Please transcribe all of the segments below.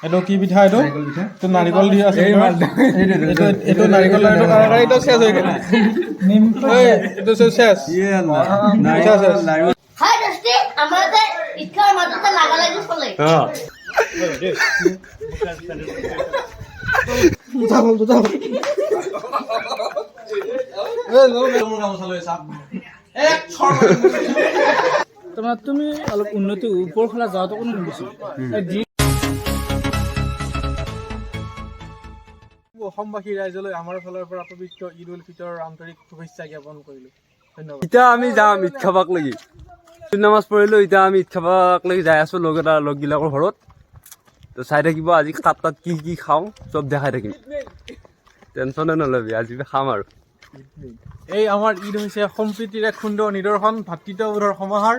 এইটো কি পিঠা এইটো এইটো নাৰিকল দি আছে এইটো নাৰিকল লাড়ু এইটো শেষ হৈ গ'ল এইটো শেষ হাই দস্তি আমাদের ইচ্ছার মাঝে লাগালাগি চলে তোমার তুমি অলপ উন্নতি উপর খেলা যাওয়াটা কোনো বেশি অসমবাসী ৰাইজলৈ আমাৰ ফালৰ পৰা পবিত্ৰ ঈদ উল ফিতৰৰ আন্তৰিক শুভেচ্ছা জ্ঞাপন কৰিলোঁ ধন্যবাদ এতিয়া আমি যাম ঈদ খাবাক লাগি নামাজ পঢ়িলোঁ এতিয়া আমি ঈদ খাবাক লাগি যাই আছোঁ লগবিলাকৰ ঘৰত তো চাই থাকিব আজি তাত কি কি খাওঁ চব দেখাই থাকিম টেনশ্যনে নল'বি আজি খাম আৰু এই আমাৰ ঈদ হৈছে সম্প্ৰীতিৰ এক সুন্দৰ নিদৰ্শন ভাতৃত্ববোধৰ সমাহাৰ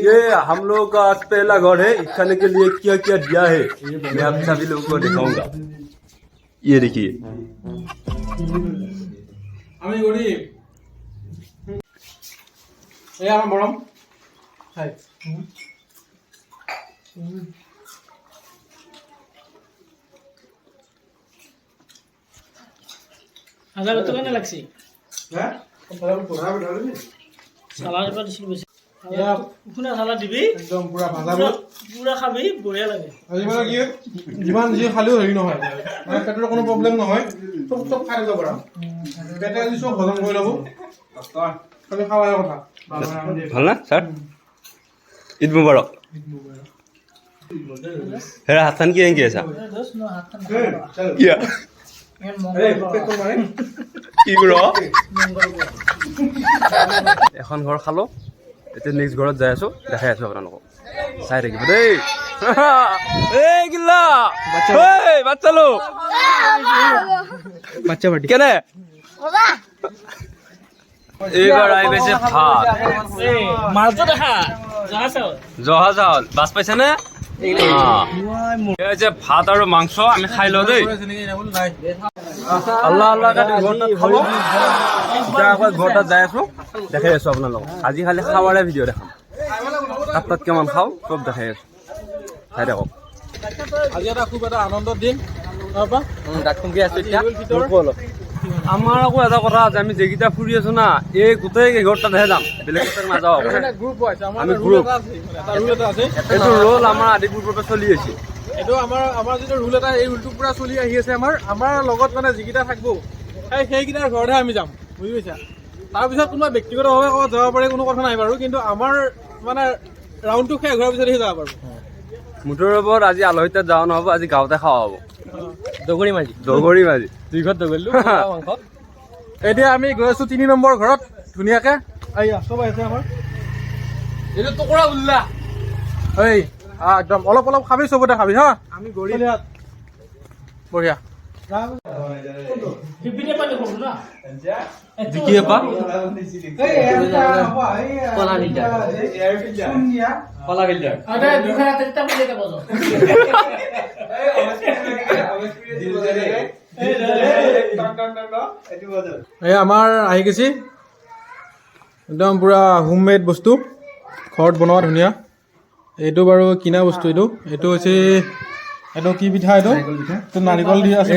ये हम लोग का आज पहला घर है ईद खाने के लिए क्या क्या दिया है मैं आप सभी लोगों को दिखाऊंगा ये देखिए আমি গরিব এই আমার মরম হাই হাজার কত কেন লাগছে হ্যাঁ সালাদ এটা দিছিল বেশি ইয়া শুনা সালাদ দিবি একদম পুরা ভাজাবো পুরা খাবি বঢ়িয়া লাগে আজি মানে কি যিমান যি খালেও হেৰি নহয় মানে পেটৰ কোনো প্ৰব্লেম নহয় চব খাই যাব পাৰা পেটে আজি চব হজম কৰি ল'ব খালি খাৱাৰ কথা ভাল না স্যাৰ ঈদ মুবাৰক হেৰা হাতখান কি এনেকৈ আছা দোস্ত নো হাত কিয়া এন এই মঙ্গল পেটটো মাৰে কি কৰ মঙ্গল এখন ঘৰ খালোঁ এতিয়া নেক্সট ঘৰত যাই আছোঁ দেখাই আছোঁ আপোনালোকক চাই থাকিব দেই এই গিল্লা বাচ্চা লোক বাচ্চা পাৰ্টি কেনে এইবাৰ আহি পাইছে ভাত এই মাছটো দেখা যা চাও জহা চাউল বাছ পাইছেনে ভাত আৰু মাংস আমি খাই লওঁ দেই আল্লাহ আল্লাহ ঘৰটাত খালোঁ এতিয়া আকৌ ঘৰটাত যাই আছোঁ দেখাই আছোঁ আপোনালোকক আজি খালি খাৱাৰে ভিডিঅ' দেখাম তাত কিমান খাওঁ চব দেখাই আছোঁ চাই থাকক আজি এটা খুব এটা আনন্দৰ দিন আমাৰ আকৌ এটা কথা আছে আমি যেইকেইটা ফুৰি আছো না এই গোটেই কেইঘৰটাতহে যাম বেলেগ গোটেই নাযাওঁ গ্ৰুপ আছে আমাৰ আমি ৰুল গ্ৰুপ এটা ৰুল এটা আছে এইটো ৰোল আমাৰ আদিপুৰৰ পৰা চলি আছে এইটো আমাৰ যিটো ৰুল এটা এই ৰুলটো পুৰা চলি আহি আছে আমাৰ লগত মানে যিকেইটা থাকবো সেইকেইটাৰ ঘৰতহে আমি যাম বুজি পাইছা তাৰপিছত কোনোবা ব্যক্তিগতভাৱে ক'ৰবাত যাব পাৰে কোনো কথা নাই বাৰু কিন্তু আমাৰ মানে ৰাউণ্ডটো শেষ হোৱাৰ পিছতহে যাব পাৰোঁ মুঠৰ ওপৰত আজি আলহী তাত যাওঁ নহ'ব আজি গাঁৱতে খাওয়া হ'ব দগৰী মাজি দুই ঘৰত দগৰিলোঁ এতিয়া আমি গৈ আছো 3 নম্বৰ ঘৰত ধুনীয়াকে চব আহিছে আমাৰ এইটো টুকুৰা উল্লা এই একদম অলপ অলপ খাবি চবতে খাবি হা আমি গৰি বঢ়িয়া হিপিতে পালে কৰো না কি আপা কলা ফিল্টাৰ আৰে দুখানা তেটা বলে কে বলো এই আমাৰ আহি গৈছে একদম পুৰা হোমমেড বস্তু ঘৰত বনোৱা ধুনীয়া এইটো বাৰু কিনা বস্তু এইটো হৈছে এইটো কি পিঠা এইটো নাৰিকল দি আছে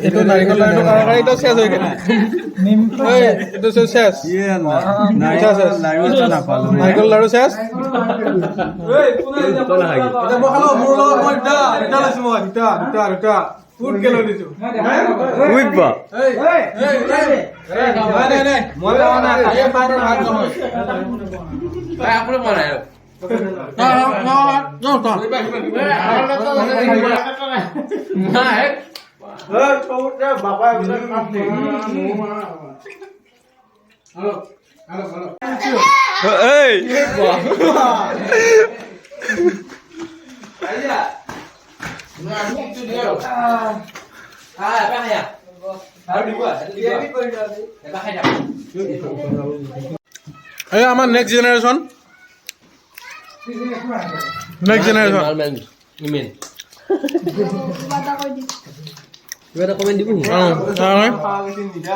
এইটো নাৰিকল লাড়ু এইটো শেষ হৈ গ'ল এইটো শেষ নাৰিকল লাড়ু শেষ দুটা ফুট কেলো দিছো উইবা এই এই আমাৰ নেক্সট জেনেৰেশ্যন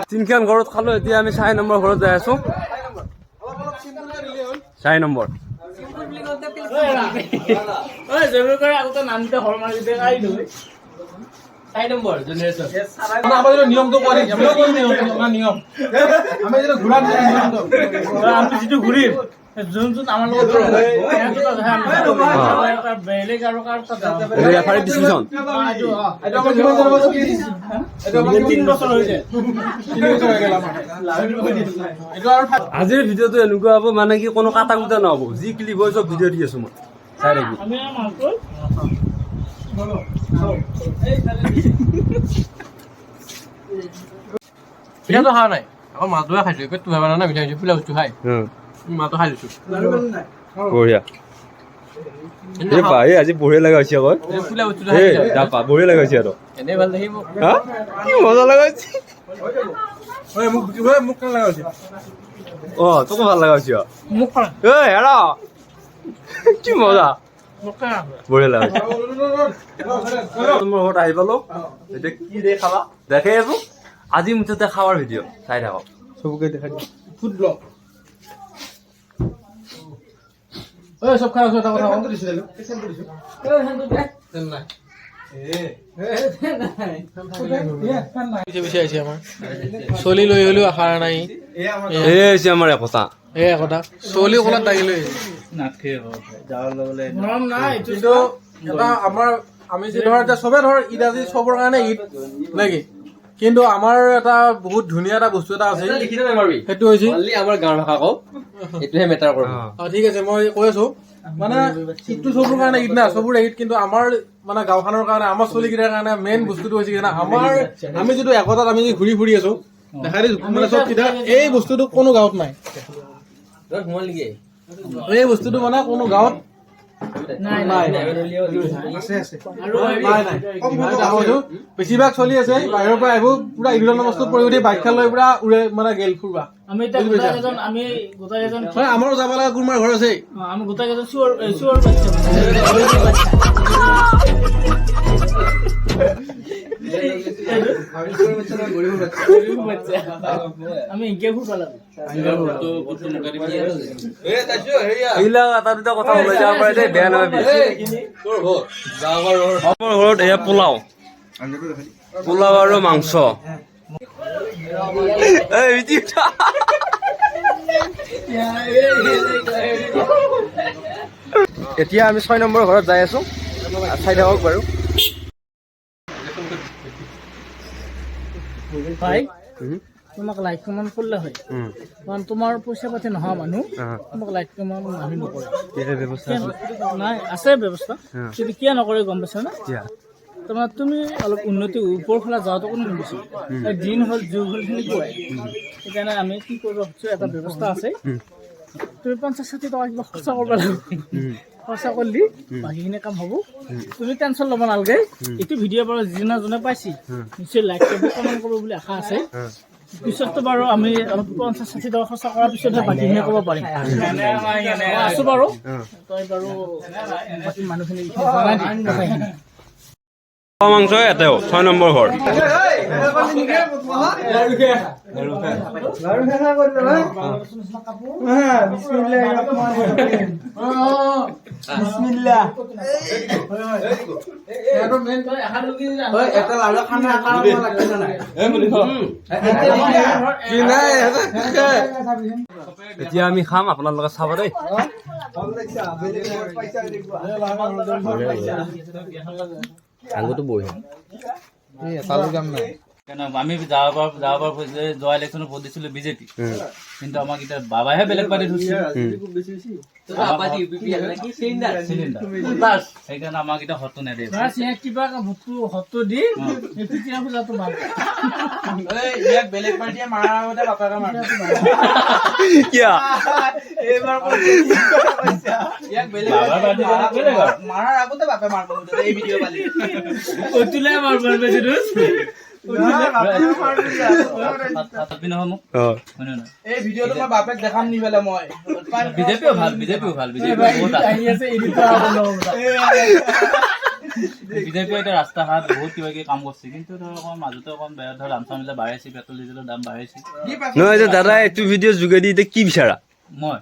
তিনিখন ঘৰত খালোঁ এতিয়া আমি 4 নম্বৰ ঘৰত যাই আছোঁ 4 নম্বৰ জৰুৰ কৰে আগতে নামতে হৰ মাৰি দিয়ে আহি দিওঁ 4 নম্বৰ জেনেৰেশ্যন আমাৰ যিটো নিয়মটো কোৱা নেকি আমাৰ নিয়ম আমি যিটো ঘূৰা নিয়মটো আমি যিটো ঘূৰিম যোন আমাৰ লগত বেলেগ আৰু কাৰ ৰেফাৰী ডিচিশ্যন এইটো আমাৰ কিমান দিনৰ পাছত এইটো আমাৰ 3 বছৰ হৈ যায় 3 বছৰ হৈ গ'ল আমাৰ এইটো আৰু আজিৰ ভিডিঅ'টো এনেকুৱা হ'ব মানে কি কোনো কাটা কুটা নহ'ব যি ক্লিপ হয় চব ভিডিঅ' দি আছো মই চাই থাকি আমি মাংস পিঠাটো খোৱা নাই আকৌ মাছটোহে খাইছোঁ পেটটো ভাবা নাই মিঠাই মিঠাই ফুলা বস্তু খাই মাছটো খাই লৈছোঁ বঢ়িয়া এই পা এই আজি বঢ়িয়া লগা হৈছে আকৌ ফুলা বস্তুটো এই দাপা বঢ়িয়া লগা হৈছে আৰু এনেই ভাল দেখিব হা কি মজা লগা হৈছে মোক কেনে লগা হৈছে অ তোকো ভাল লগা হৈছে মোক কৰা এই হেৰা কি মজা মোক কৰা বঢ়িয়া লগা হৈছে মোৰ ঘৰত আহি পালো এতিয়া কি দে খাবা দেখাই আছো আজি মুঠতে খাৱাৰ ভিডিঅ' চাই থাকক চবকে দেখাই দিওঁ ফুড ব্লগ ঐ চব খাই আছো এটা কথা কম পিছে আহিছে আমাৰ চলি লৈ হ'লেও আশা নাই এই হৈছে আমাৰ একতা এই কথা চলি কলাত দাগি লৈ মৰম নাই কিন্তু এটা আমাৰ আমি যে ধৰ এতিয়া চবে ধৰ ঈদ আজি চবৰ কাৰণে ঈদ নেকি কিন্তু আমাৰ এটা বহুত ধুনীয়া এটা বস্তু এটা আছে সেইটো হৈছে আমাৰ গাঁৱৰ ভাষা কওঁ এইটোহে মেটাৰ কৰে ঠিক আছে মই কৈ আছো মানে ঈদটো চবৰ কাৰণে ঈদ না চবৰে ঈদ কিন্তু আমাৰ মানে গাঁওখনৰ কাৰণে আমাৰ চলিকেইটাৰ কাৰণে মেইন বস্তুটো হৈছে কি আমাৰ আমি যিটো একতাত আমি ঘূৰি ফুৰি আছো দেখাই দিছো মানে চব কিটা এই বস্তুটো কোনো গাঁৱত নাই এই বস্তুটো মানে কোনো গাঁৱত নাই বেছিভাগ চলি আছে বাহিৰৰ পৰা আহিব পুৰা ঈদৰ বস্তু পৰি উঠি বাইক খাল লৈ পুৰা উৰে মানে গেল ফুৰবা আমি এতিয়া গোটাই এজন আমাৰো যাব লগা কোনোবাৰ ঘৰ আছে আমি গোটাই এজন চুৰ বাচ্চা আমি ইনকে ফুৰ পালাম এইবিলাক এটা দুটা কথা ওলাই যাব পাৰে দেই বেয়া নাপাবি আমাৰ ঘৰত এয়া পোলাও আৰু মাংস এতিয়া আমি 6 নম্বৰ ঘৰত যাই আছো চাই থাকক বাৰু ভাই তোমাক লাইক কমেণ্ট কৰিলে হয় কাৰণ তোমাৰ পইচা পাতি নোহোৱা মানুহ তোমাক লাইক কমেণ্ট মানুহ নকৰে নাই আছে ব্যৱস্থা কিন্তু কিয় নকৰে গম পাইছা না তোমাৰ তুমি অলপ উন্নতি ওপৰ ফালে যাওঁতে কোনো নিবিচাৰে দিন হ'ল যুগ হ'ল খিনি কোৱাই সেইকাৰণে আমি কি কৰিব খুজিছোঁ এটা ব্যৱস্থা আছে তুমি 50-60 টকা কিবা খৰচা কৰিব লাগিব খৰচা কৰিলে বাকীখিনি কাম হ'ব তুমি টেনশ্যন ল'ব নালাগে এইটো ভিডিঅ' বাৰু যোনে পাইছি নিশ্চয় লাইক কৰিব কমেণ্ট কৰিব বুলি আশা আছে পিছততো বাৰু আমি অলপ 50-60 টকা খৰচা কৰাৰ পিছতহে বাকীখিনি ক'ব পাৰিম আছো বাৰু তই বাৰু বাকী মানুহখিনি জনাই দিম মাংস এটাও 6 নম্বৰ ঘৰ এতিয়া আমি খাম আপোনালোকে চাব দেই আলুটো বঢ়িয়া আমি যাওয়ার জয়া ইলেকশনে ভোট দিছিল বিজেপি কিন্তু আমাক এটা বাবাহে বেলেগ পার্টি ধরছে সেইকাৰণে আমাক এটা হতো নেদে কিবা হতো দি বেলেগ পাৰ্টিয়ে মাৰা আগতে বাপাকে মাৰে কিয়া মাৰাৰ আগতে বাপে মাৰিব এই ভিডিঅ' পালি এই ভিডিঅ'টো মই বাপেক দেখাম নি পেলাই মই বিজেপিও ভাল বিজেপি এটা ৰাস্তা ঘাট বহুত কিবা কিবি কাম কৰিছে কিন্তু ধৰ অকণ মাজতে অকণ দাম চাম বাঢ়িছে পেট্ৰল ডিজেলৰ দাম বাঢ়িছে নহয় দাদা এইটো ভিডিঅ' যোগেদি এতিয়া কি বিচাৰা মই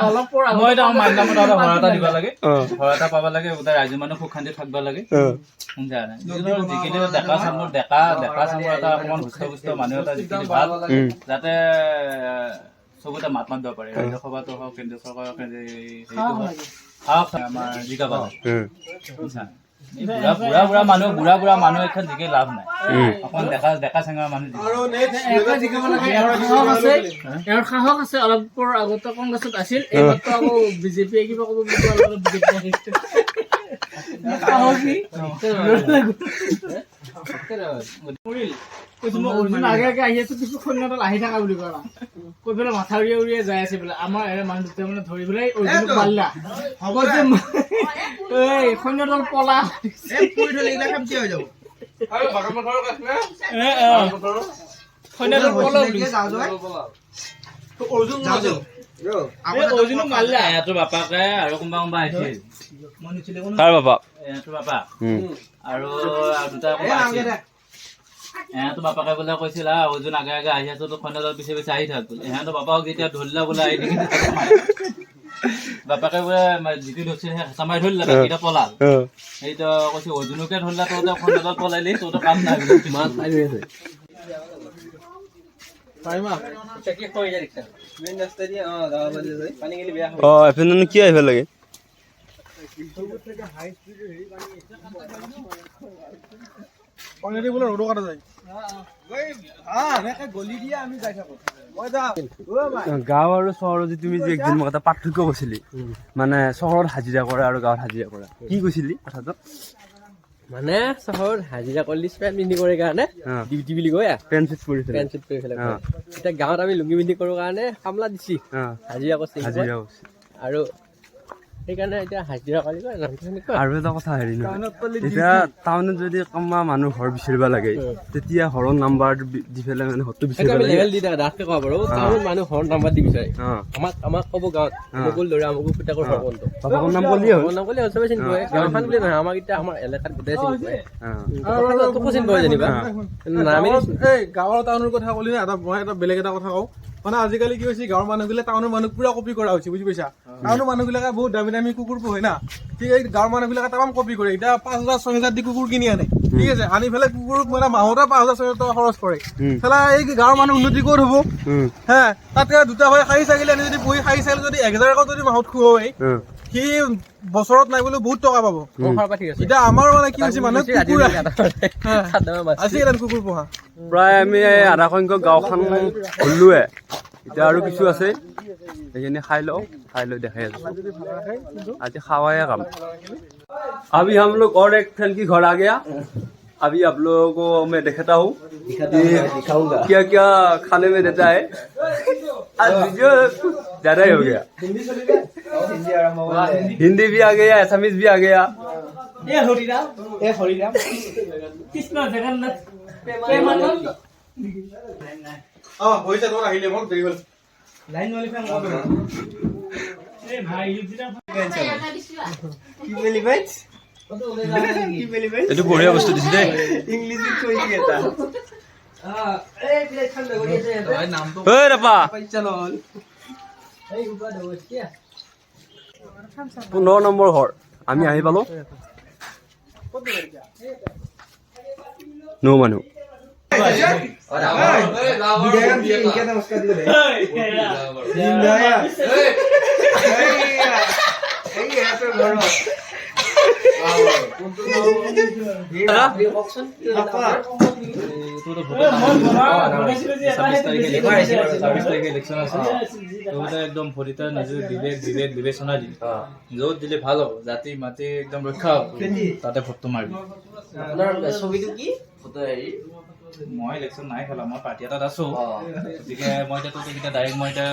অলপ পৰ মই এটা মাইন নামত এটা ঘৰ এটা দিব লাগে ঘৰ এটা পাব লাগে গোটেই ৰাইজৰ মানুহ সুখ শান্তি থাকিব লাগে শুনিছা নাই যিখিনি ডেকা চামৰ এটা অকণমান সুস্থ মানুহ এটা যিখিনি ভাল যাতে চবতে মাত মাতিব পাৰে ৰাজ্য সভাতো হওক কেন্দ্ৰীয় চৰকাৰৰ আমাৰ জিকা পাব বুজিছা বুঢ়া মানুহ এখন জিকে লাভ নাই অকণ ডেকা চেঙা মানুহ এওঁৰ সাহস আছে অলপ পৰ আগতে কংগ্ৰেছত আছিল এইমাত্ৰ আকৌ বিজেপিয়ে কিবা ক'ব আগে আগে আহি আছো কিছু সৈন্যদল আহি থাকা বুলি কলা কৈ পেলাই মাথা উৰিয়াই উৰিয়াই যাই আছে বোলে আমাৰ এৰে মানুহ দুটা মানে ধৰি পেলাই অৰ্জুনক মাৰিলা হ'ব যে এই সৈন্যদল পলা সৈন্যদল পলা অৰ্জুনক মাৰিলা এহঁতৰ বাপাকে আৰু কোনোবা আহিছিল কাৰ বাপা এহঁতৰ বাপা আৰু দুটা কোনোবা আহিছিল এহঁতৰ বাপাকে বোলে কৈছিল অৰ্জুন আগে আগে আহি আছো তো খণ্ডালৰ পিছে পিছে আহি থাক বোলে এহঁতৰ বাপাক যেতিয়া ধৰিলা বোলে আহি দেখি বাপাকে বোলে যিটো ধৰিছিল সেই হেঁচা মাৰি ধৰিলা বাকীটা পলাল সেইটো কৈছে অৰ্জুনকে ধৰিলা তহঁতে খণ্ডালত পলাইলি তহঁতৰ কাম নাই এফালে কি আহিব লাগে ৰ'দো কাটা যায় গাঁও আৰু চহৰৰ যে তুমি যে একদিন মোক এটা পাৰ্থক্য কৈছিলি মানে চহৰত হাজিৰা কৰা আৰু গাঁৱত হাজিৰা কৰা কি কৈছিলি কথাটো মানে চহৰত হাজিৰা কৰিলে স্পেণ্ট পিন্ধি কৰে কাৰণে ডিউটি বুলি কয় পেণ্ট চেট কৰি পেণ্ট চেট কৰি পেলাই এতিয়া গাঁৱত আমি লুঙি পিন্ধি কৰোঁ কাৰণে কামলা দিছি হাজিৰা কৰিছে হাজিৰা আৰু সেইকাৰণে এতিয়া হাজিৰা কৰি কয় আৰু এটা কথা হেৰি নহয় এতিয়া টাউনত যদি কোনোবা মানুহ ঘৰ বিচাৰিব লাগে তেতিয়া ঘৰৰ নাম্বাৰ দি পেলাই মানে ঘৰটো বিচাৰিব লাগে লেভেল দি ডাঠকে ক'ব পাৰোঁ টাউনত মানুহ ঘৰৰ নাম্বাৰ দি বিচাৰে আমাক ক'ব গাঁৱত মুকুল দৰে আমুকু পুতেকৰ সৰ্বন্ত বাপাকৰ নাম ক'লিয়ে হ'ল নাম ক'লে চবে চিনি পায় গাঁওখন বুলি নহয় আমাক এতিয়া আমাৰ এলেকাত গোটেই চিনি পায় তোকো চিনি পায় যেনিবা নামি এই গাঁৱৰ টাউনৰ কথা ক'লি না মই এটা বেলেগ এটা কথা কওঁ মানে আজিকালি কি হৈছে গাঁৱৰ মানুহবিলাক টাউনৰ মানুহ পুৰা কপি কৰা হৈছে বুজি পাইছা টাউনৰ মানুহবিলাকে বহুত দামী দামী কুকুৰ পোহে না ঠিক এই গাঁৱৰ মানুহবিলাকে তামাম কপি কৰে এতিয়া 5,000-6,000 দি কুকুৰ কিনি আনে ঠিক আছে আনি পেলাই কুকুৰক মানে মাহতে 5,000-6,000 টকা খৰচ কৰে চালা এই গাঁৱৰ মানুহ উন্নতি ক'ত হ'ব হে তাতকে দুটা হৈ খাহী ছাগলী আনি যদি পুহি খাহী ছাগলী যদি 1,000 টকা যদি মাহত খুৱাই সি বছৰত নাই বোলে বহুত টকা পাব এতিয়া আমাৰ মানে কি হৈছে মানুহ আজিকালি কুকুৰ পোহা প্ৰায় আমি আধা সংখ্যক গাঁওখন হ'লোৱে এতিয়া আৰু কিছু আছে সেইখিনি খাই লৈ দেখাই আছো আজি খাৱাই কাম अभी हम लोग और एक फ्रेंड की घर आ गया अभी आप लोगों को मैं दिखाता हूँ क्या क्या खाने में देता है आज वीडियो ज्यादा ही हो गया हिंदी भी आ गया असमीज भी आ गया কৃষ্ণ জগন্নাথ হৈছে তোৰ আহিলে মোৰ দেৰি হ'ল এইটো বঢ়িয়া বস্তু দিছে দেই ঐ ৰাপা 15 নম্বৰ ঘৰ আমি আহি পালো নো মানুহ একদম ভৰিতা নিজে বিবেচনা দি য'ত দিলে ভাল হ'ব জাতি মাটি একদম ৰক্ষা হ'ব তাতে ভোটটো মাৰিবি ছবিটো কি মই ইলেকশ্যন নাই খেলা মই পাৰ্টি এটাত আছো গতিকে মই এতিয়া ডাইৰেক্ট মই এতিয়া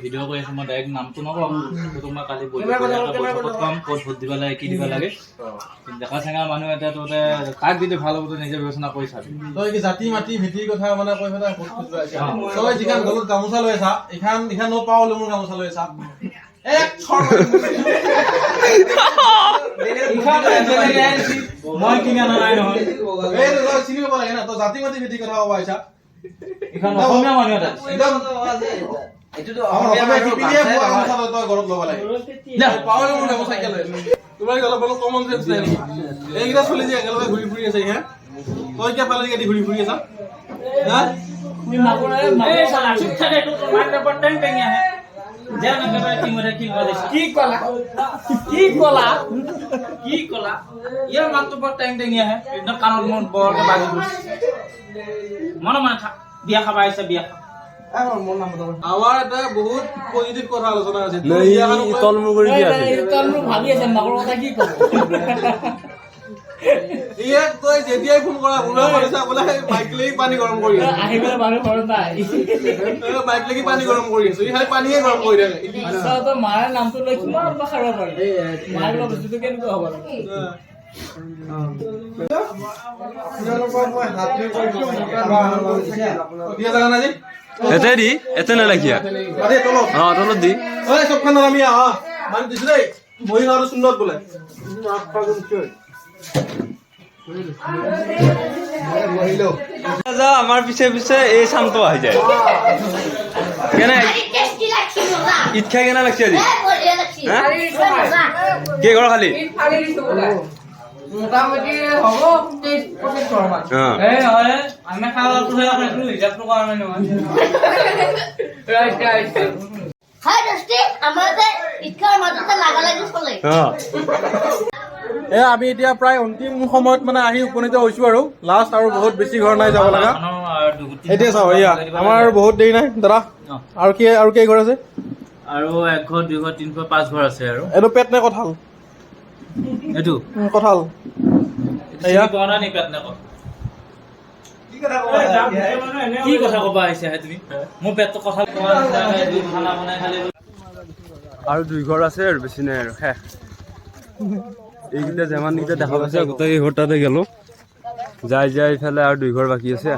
ভিডিঅ' কৰি আছো মই ডাইৰেক্ট নামটো নকওঁ তোক মই কালি কম ক'ত ভোট দিব লাগে কি দিব লাগে ডেকা চেঙা মানুহ এতিয়া তহঁতে কাক দিলে ভাল হ'ব তই নিজে বিবেচনা কৰি চাবি তই কি জাতি মাটি ভেটিৰ কথা মানে কৈ পেলাই ভোট খুজিব আহিছা তই যিখন গলত গামোচা লৈ আছা এইখন নপাওঁ মোৰ গামোচা লৈ আছা মই কিনা নাই নহয় চিনি পাব লাগে না তই জাতি মাটি ভেটিৰ কথা ক'ব আহিছা এইখন অসমীয়া মানুহ এটা একদম অসমীয়া শিপিনীয়ে পোৱা গামোচা তই ঘৰত ল'ব লাগে পাৱলে মোৰ গামোচা চাইকেল তোমাৰ অলপ অলপ কমন চেন্স নাই নেকি এইকেইটা চলি যে একেলগে ঘূৰি ফুৰি আছে হে তই কিয় পালে নেকি ঘূৰি ফুৰি আছা হা চুপ থাকে তো তোমাৰ পেপাৰ টেং টেঙি আহে যে না পেপাৰ টিমৰে কি কলা ইয়াৰ মাতটো বৰ টেং টেঙি আহে একদম কাণত মোৰ বৰকে বাজি গৈছে মনে মনে থাক বিয়া খাব আহিছে বিয়া আমাৰ এটা বহুত পজিটিভ কথা আলোচনা আছে তলমূৰ কৰি দিয়া আছে ভাবি আছে মাকৰ কথা কি ক'ব ইয়াক তই যেতিয়াই ফোন কৰা বুঢ়া কৰিছা বোলে বাইক লাগি পানী গৰম কৰি আছে আহি পেলাই মানুহ ঘৰত নাই বাইক লাগি পানী গৰম কৰি আছো ই খালি পানীয়ে গৰম কৰি থাকে তো মাৰ নামটো লৈ কিমান খাব পাৰি মাৰ বস্তুটো কেনেকুৱা হ'ব লাগে দিয়া জাগা নাই এতে দি এতে নালাগিয়া তলত দি চবখান আমি আহা মানে দিছো দেই মই আৰু সুন্দৰ বোলে আমাৰ পিছে পিছে এই চামটো আহি যায় কেনে টেষ্টি লাগছে মজা ঈদ খাই কেনে লাগছে আজি বঢ়িয়া লাগছে হা? মজা কে ঘৰ খালি মোটামুটি হ'ব 30-35 ঘৰ মান আমি খাওয়াটো হিচাপটো কৰা নাই নহয় হাই টেষ্টি আমাদেৰ ইটকাৰ মাজতে লাগালাগি চলে আমি এতিয়া প্ৰায় অন্তিম সময়ত মানে আহি উপনীত হৈছো আৰু লাষ্ট আৰু বহুত বেছি ঘৰ নাই যাব লগা এতিয়া চাওঁ এয়া আমাৰ বহুত দেৰি নাই দাদা আৰু কেই ঘৰ আছে আৰু 1 ঘৰ 2 ঘৰ 3 ঘৰ 5 ঘৰ আছে আৰু এইটো পেট নে কঁঠাল এইটো কঁঠাল এয়া কোনা নি পেট না কি কথা কবা আহিছে হে তুমি মোৰ পেটটো কথা কোৱা নাই দুই খানা বনাই খালি আৰু 2 ঘৰ আছে আৰু বেছি নাই আৰু শেষ এইকেইটা যেমানকেইটা দেখা পাইছে গোটেই ঘৰ তাতে গেলো যাই ইফালে আৰু 2 ঘৰ বাকী আছে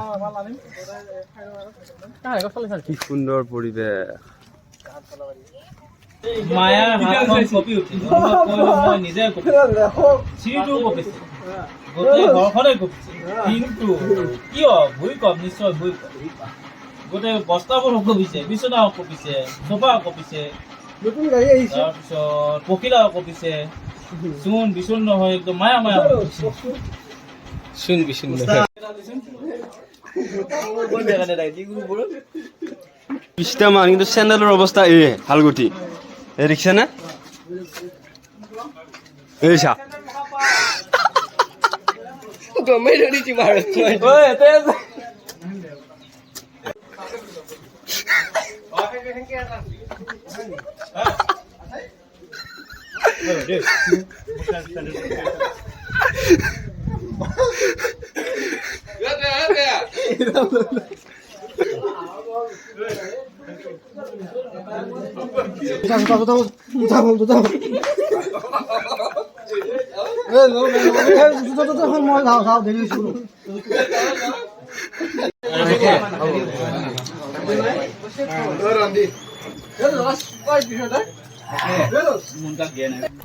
কি সুন্দৰ পৰিৱেশ মায়াৰ হাতখন কপি উঠিল মই নিজে কপি চিৰিটো কপিছে গোটেই ঘৰখনে কপিছে কিন্তু কিয় ভূমিকম্প নিশ্চয় ভূমিকম্প গোটেই বস্তাবোৰ কপিছে বিচনা কপিছে সোফা কপিছে তাৰপিছত পখিলা কপিছে চূণ বিচূণ নহয় একদম মায়া চূণ বিচূণ পিছটা মান কিন্তু চেণ্ডেলৰ অৱস্থা এই হালগুটি এই দেখিছে নে এই চা গমে ধৰিছি মাৰত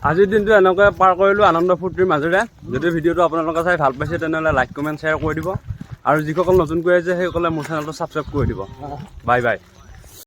আজিৰ দিনটো এনেকৈ পাৰ কৰিলোঁ আনন্দ ফূৰ্তিৰ মাজেৰে যদি ভিডিঅ'টো আপোনালোকে চাই ভাল পাইছে তেনেহ'লে লাইক কমেণ্ট শ্বেয়াৰ কৰি দিব আৰু যিসকল নতুনকৈ আহিছে সেইসকলে মোৰ চেনেলটো ছাবস্ক্ৰাইব কৰি দিব বাই বাই